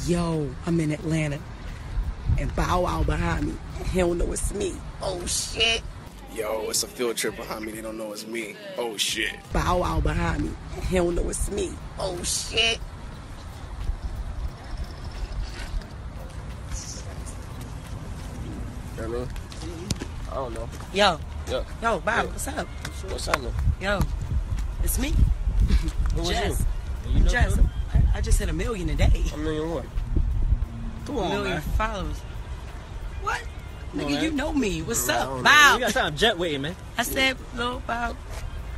Yo, I'm in Atlanta, and Bow Wow behind me. He don't know it's me. Oh shit. Yo, it's a field trip behind me. They don't know it's me. Oh shit. Bow Wow behind me. He don't know it's me. Oh shit. You know what I mean? I don't know. Yo. Yeah. Yo, Bob, what's up? What's happening? Yo, it's me. Who was Jess. you? Jess. I just hit 1 million a day. $1 million what? Come on, 1 million man. followers. What? Come on, Nigga, man. you know me. What's I up? don't know. Bow. You got time jet waiting, man. I said, Lil Bow.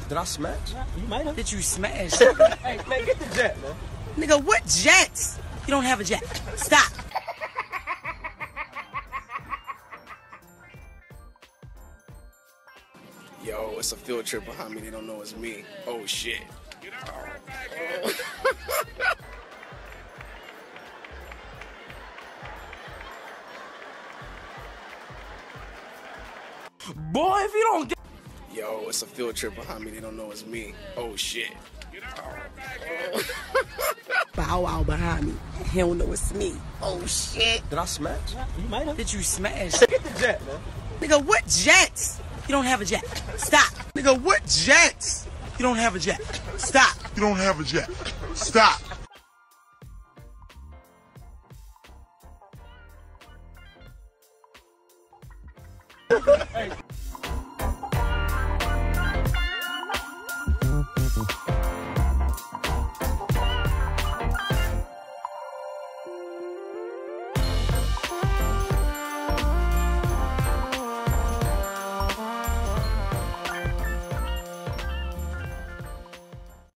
Did I smash? You might have. Did you smash? Hey, man, get the jet, man. Nigga, what jets? You don't have a jet. Stop. Yo, it's a field trip behind me. They don't know it's me. Oh shit. Boy, if you don't get... Yo, it's a field trip behind me. They don't know it's me. Oh shit. Bow Wow behind me. He don't know it's me. Oh shit. Did I smash? You might have. Did you smash? Get the jet, man. Nigga, what jets? You don't have a jet. Stop. Nigga, what jets? You don't have a jet. Stop. You don't have a jet. Stop. Hey,